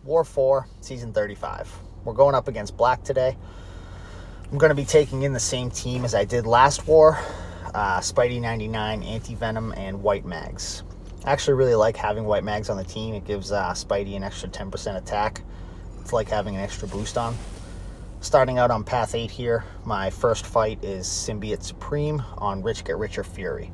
War 4, Season 35. We're going up against Black today. I'm going to be taking in the same team as I did last war. Spidey 99, Anti-Venom, and White Mags. I actually really like having White Mags on the team. It gives Spidey an extra 10% attack. It's like having an extra boost on. Starting out on Path 8 here, my first fight is Symbiote Supreme on Rich Get Richer Fury.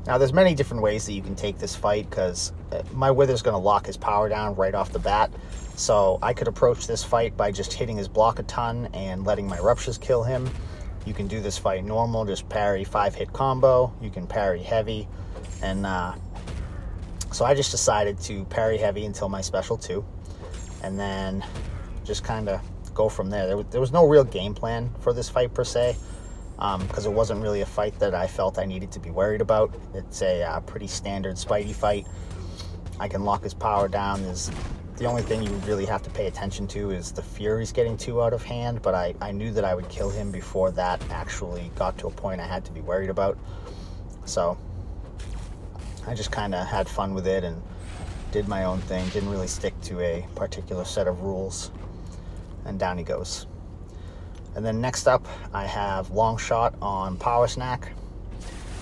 Now, there's many different ways that you can take this fight because my Wither's going to lock his power down right off the bat. So I could approach this fight by just hitting his block a ton and letting my Ruptures kill him. You can do this fight normal, just parry 5-hit combo. You can parry heavy. And so I just decided to parry heavy until my special 2. And then just kind of go from there. There was no real game plan for this fight per se, because it wasn't really a fight that I felt I needed to be worried about. It's a pretty standard Spidey fight. I can lock his power down. The only thing you really have to pay attention to is the Fury's getting too out of hand, but I knew that I would kill him before that actually got to a point I had to be worried about. So I just kind of had fun with it and did my own thing. Didn't really stick to a particular set of rules. And down he goes. And then next up, I have Longshot on Powersnack.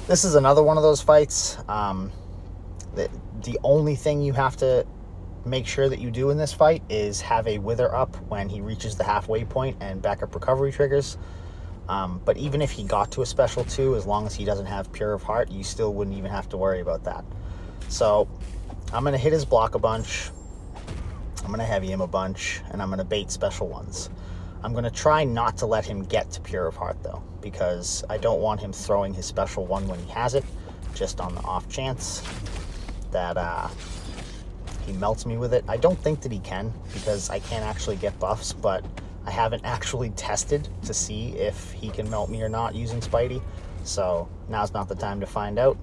This is another one of those fights. The only thing you have to make sure that you do in this fight is have a Wither up when he reaches the halfway point and backup recovery triggers. But even if he got to a special 2, as long as he doesn't have Pure of Heart, you still wouldn't even have to worry about that. So I'm going to hit his block a bunch. I'm going to heavy him a bunch, and I'm going to bait special ones. I'm going to try not to let him get to Pure of Heart, though, because I don't want him throwing his special 1 when he has it, just on the off chance that he melts me with it. I don't think that he can, because I can't actually get buffs, but I haven't actually tested to see if he can melt me or not using Spidey, so now's not the time to find out.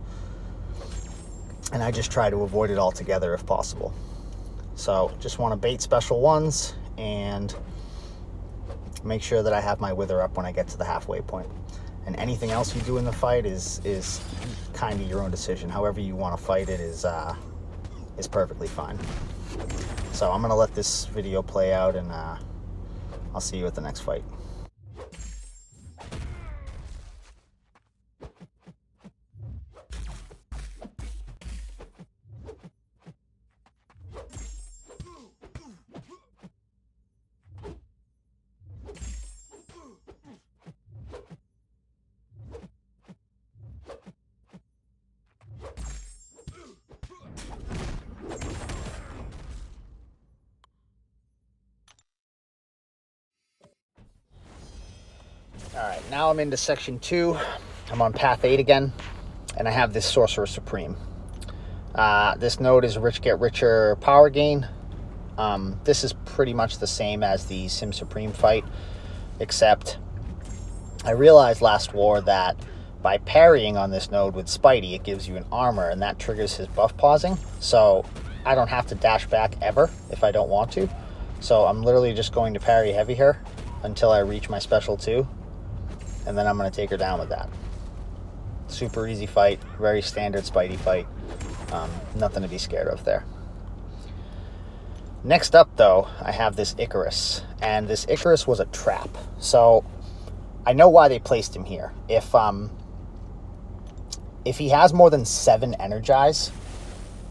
And I just try to avoid it altogether if possible. So just want to bait special ones and make sure that I have my Wither up when I get to the halfway point. And anything else you do in the fight is kind of your own decision. However you want to fight it is perfectly fine. So I'm going to let this video play out, and I'll see you at the next fight. Alright, now I'm into section 2. I'm on path 8 again, and I have this Sorcerer Supreme. This node is Rich Get Richer Powergain. This is pretty much the same as the Sim Supreme fight, except I realized last war that by parrying on this node with Spidey, it gives you an armor, and that triggers his buff pausing, so I don't have to dash back ever if I don't want to. So I'm literally just going to parry heavy here until I reach my special 2. And then I'm going to take her down with that. Super easy fight. Very standard Spidey fight. Nothing to be scared of there. Next up, though, I have this Icarus. And this Icarus was a trap. So I know why they placed him here. If he has more than 7 Energize,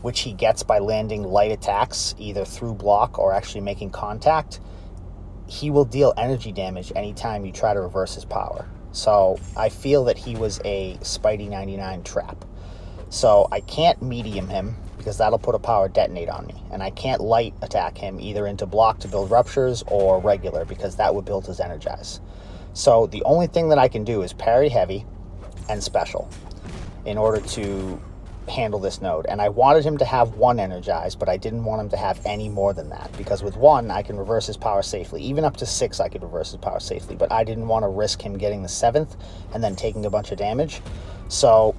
which he gets by landing light attacks, either through block or actually making contact, he will deal energy damage anytime you try to reverse his power. So I feel that he was a Spidey 99 trap. So I can't medium him because that'll put a power detonate on me. And I can't light attack him either into block to build Ruptures or regular because that would build his Energize. So the only thing that I can do is parry heavy and special in order to handle this node. And I wanted him to have 1 Energize, but I didn't want him to have any more than that, because with 1 I can reverse his power safely. Even up to 6 I could reverse his power safely, but I didn't want to risk him getting the 7th and then taking a bunch of damage. So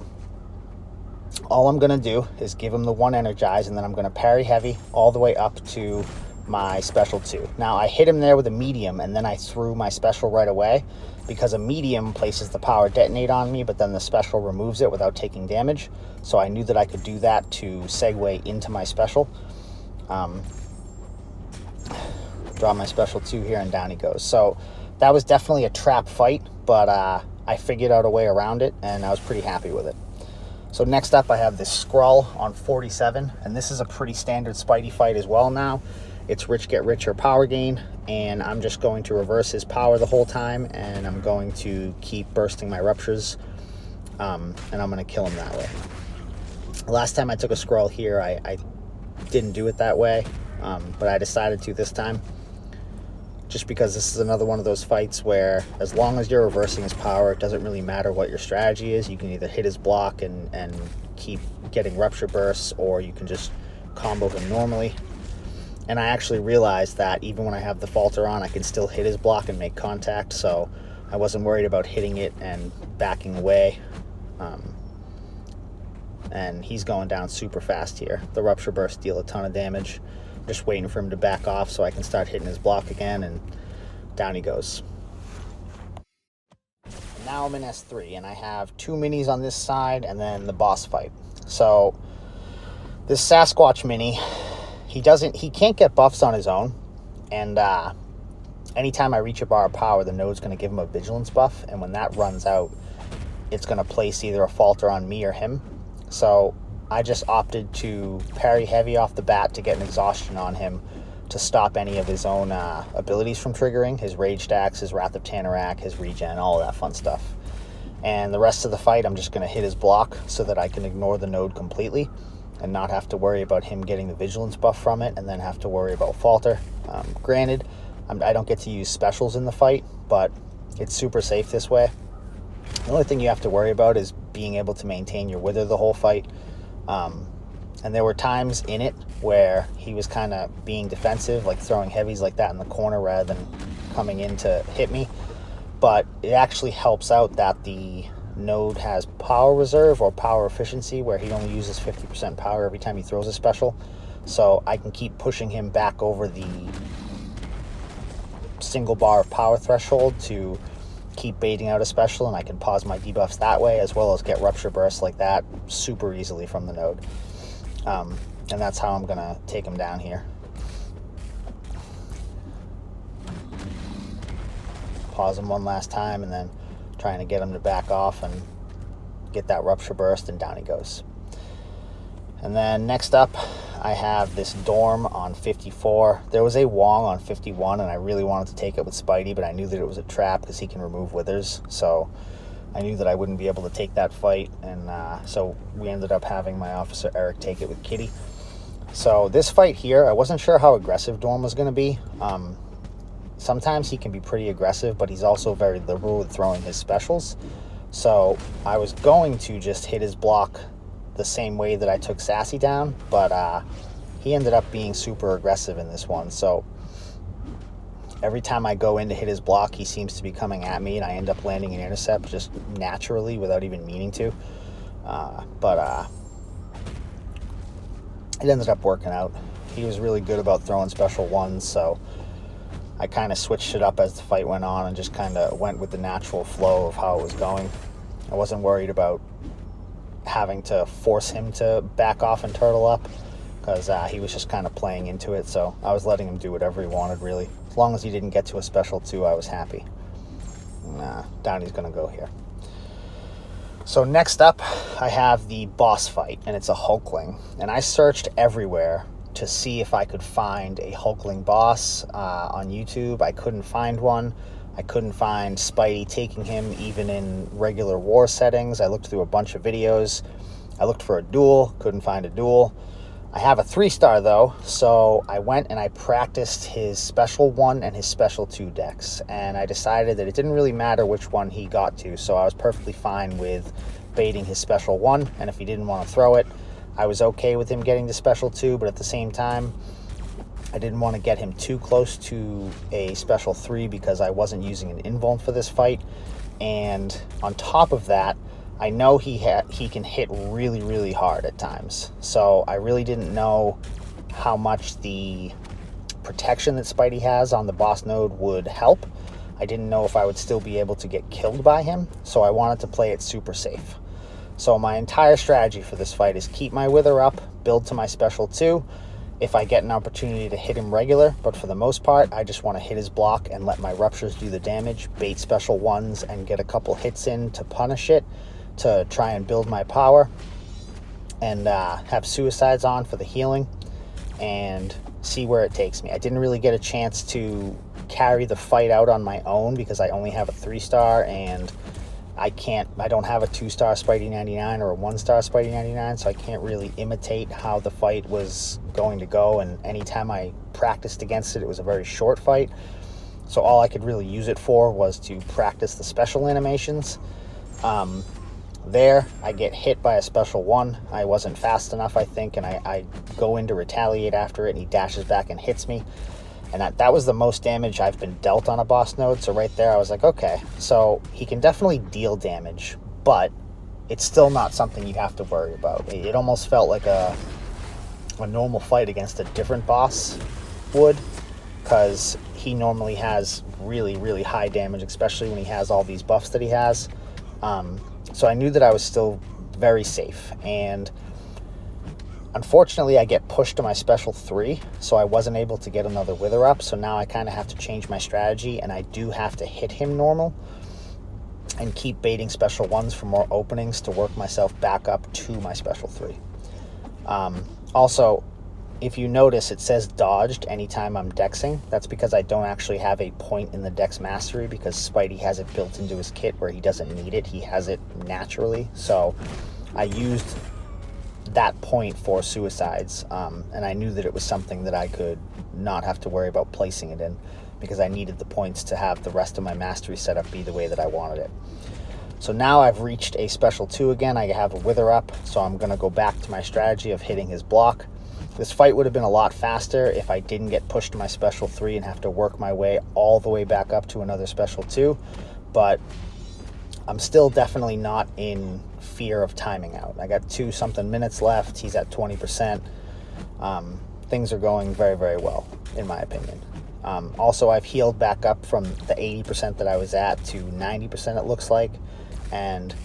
all I'm going to do is give him the 1 Energize, and then I'm going to parry heavy all the way up to my special 2. Now I hit him there with a medium, and then I threw my special right away, because a medium places the power detonate on me, but then the special removes it without taking damage. So I knew that I could do that to segue into my special. draw my special 2 here, and down he goes. So that was definitely a trap fight, but I figured out a way around it, and I was pretty happy with it. So next up, I have this Skrull on 47, and this is a pretty standard Spidey fight as well now. It's Rich Get Richer power gain, and I'm just going to reverse his power the whole time, and I'm going to keep bursting my ruptures, and I'm going to kill him that way. Last time I took a Skrull here, I didn't do it that way, but I decided to this time, just because this is another one of those fights where as long as you're reversing his power, it doesn't really matter what your strategy is. You can either hit his block and keep getting rupture bursts, or you can just combo him normally. And I actually realized that even when I have the Falter on, I can still hit his block and make contact, so I wasn't worried about hitting it and backing away. And he's going down super fast here. The rupture bursts deal a ton of damage. I'm just waiting for him to back off so I can start hitting his block again, and down he goes. And now I'm in S3, and I have 2 minis on this side and then the boss fight. So this Sasquatch mini, he can't get buffs on his own, and anytime I reach a bar of power, the node's going to give him a vigilance buff, and when that runs out, it's going to place either a Falter on me or him. So I just opted to parry heavy off the bat to get an exhaustion on him to stop any of his own abilities from triggering, his Rage Stacks, his Wrath of Tanarak, his regen, all of that fun stuff. And the rest of the fight, I'm just going to hit his block so that I can ignore the node completely and not have to worry about him getting the vigilance buff from it, and then have to worry about Falter. Granted, I don't get to use specials in the fight, but it's super safe this way. The only thing you have to worry about is being able to maintain your wither the whole fight. And there were times in it where he was kind of being defensive, like throwing heavies like that in the corner rather than coming in to hit me. But it actually helps out that the node has power reserve or power efficiency, where he only uses 50% power every time he throws a special. So I can keep pushing him back over the single bar of power threshold to keep baiting out a special, and I can pause my debuffs that way, as well as get rupture bursts like that super easily from the node. And that's how I'm gonna take him down here. Pause him one last time, and then trying to get him to back off and get that rupture burst, and down he goes. And then next up, I have this Dorm on 54. There was a Wong on 51, and I really wanted to take it with Spidey, but I knew that it was a trap because he can remove withers. So I knew that I wouldn't be able to take that fight, and so we ended up having my officer Eric take it with Kitty. So this fight here, I wasn't sure how aggressive Dorm was going to be. Sometimes he can be pretty aggressive, but he's also very liberal with throwing his specials. So I was going to just hit his block the same way that I took Sassy down, but he ended up being super aggressive in this one. So every time I go in to hit his block, he seems to be coming at me, and I end up landing an intercept just naturally without even meaning to. But it ended up working out. He was really good about throwing special ones, so I kind of switched it up as the fight went on and just kind of went with the natural flow of how it was going. I wasn't worried about having to force him to back off and turtle up, because he was just kind of playing into it, so I was letting him do whatever he wanted, really. As long as he didn't get to a special 2, I was happy. Down he's going to go here. So next up, I have the boss fight, and it's a Hulkling. And I searched everywhere to see if I could find a Hulkling Boss on YouTube. I couldn't find one. I couldn't find Spidey taking him even in regular war settings. I looked through a bunch of videos. I looked for a duel, couldn't find a duel. I have a 3-star though, so I went and I practiced his special 1 and his special 2 decks, and I decided that it didn't really matter which one he got to, so I was perfectly fine with baiting his special 1, and if he didn't want to throw it, I was okay with him getting the special 2, but at the same time, I didn't want to get him too close to a special 3 because I wasn't using an invuln for this fight. And on top of that, I know he can hit really, really hard at times. So I really didn't know how much the protection that Spidey has on the boss node would help. I didn't know if I would still be able to get killed by him, so I wanted to play it super safe. So my entire strategy for this fight is keep my wither up, build to my special 2, if I get an opportunity to hit him regular, but for the most part, I just want to hit his block and let my ruptures do the damage, bait special ones, and get a couple hits in to punish it, to try and build my power, and have suicides on for the healing, and see where it takes me. I didn't really get a chance to carry the fight out on my own because I only have a 3-star, and I don't have a 2-star Spidey 99 or a 1-star Spidey 99, so I can't really imitate how the fight was going to go, and anytime I practiced against it, it was a very short fight, so all I could really use it for was to practice the special animations. There, I get hit by a special one. I wasn't fast enough, I think, and I go in to retaliate after it, and he dashes back and hits me. And that was the most damage I've been dealt on a boss node. So right there, I was like, okay, so he can definitely deal damage, but it's still not something you have to worry about. It almost felt like a normal fight against a different boss would, because he normally has really, really high damage, especially when he has all these buffs that he has. So I knew that I was still very safe, and unfortunately, I get pushed to my special 3, so I wasn't able to get another Wither up, so now I kind of have to change my strategy, and I do have to hit him normal and keep baiting special 1s for more openings to work myself back up to my special 3. Also, if you notice, it says dodged anytime I'm dexing. That's because I don't actually have a point in the dex mastery, because Spidey has it built into his kit where he doesn't need it. He has it naturally, so I used that point for suicides, and I knew that it was something that I could not have to worry about placing it in, because I needed the points to have the rest of my mastery setup be the way that I wanted it. So now I've reached a special 2 again. I have a Wither up, so I'm going to go back to my strategy of hitting his block. This fight would have been a lot faster if I didn't get pushed to my special 3 and have to work my way all the way back up to another special 2, but I'm still definitely not in fear of timing out. I got 2-something minutes left. He's at 20%. Things are going very, very well, in my opinion. Also, I've healed back up from the 80% that I was at to 90%, it looks like, and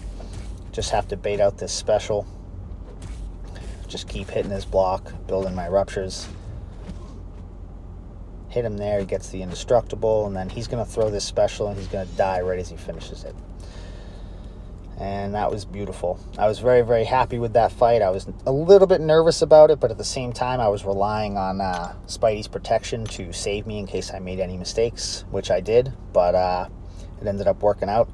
just have to bait out this special. Just keep hitting his block, building my ruptures. Hit him there, he gets the indestructible, and then he's going to throw this special, and he's going to die right as he finishes it. And that was beautiful. I was very, very happy with that fight. I was a little bit nervous about it, but at the same time, I was relying on Spidey's protection to save me in case I made any mistakes, which I did, but it ended up working out.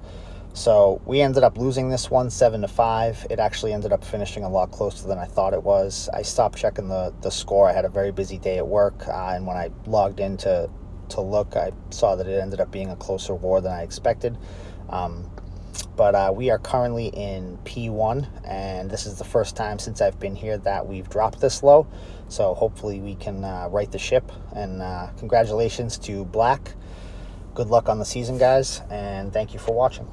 So we ended up losing this one 7-5. It actually ended up finishing a lot closer than I thought it was. I stopped checking the score. I had a very busy day at work, and when I logged in to look, I saw that it ended up being a closer war than I expected. But we are currently in P1, and this is the first time since I've been here that we've dropped this low. So hopefully we can right the ship, and congratulations to Black. Good luck on the season, guys, and thank you for watching.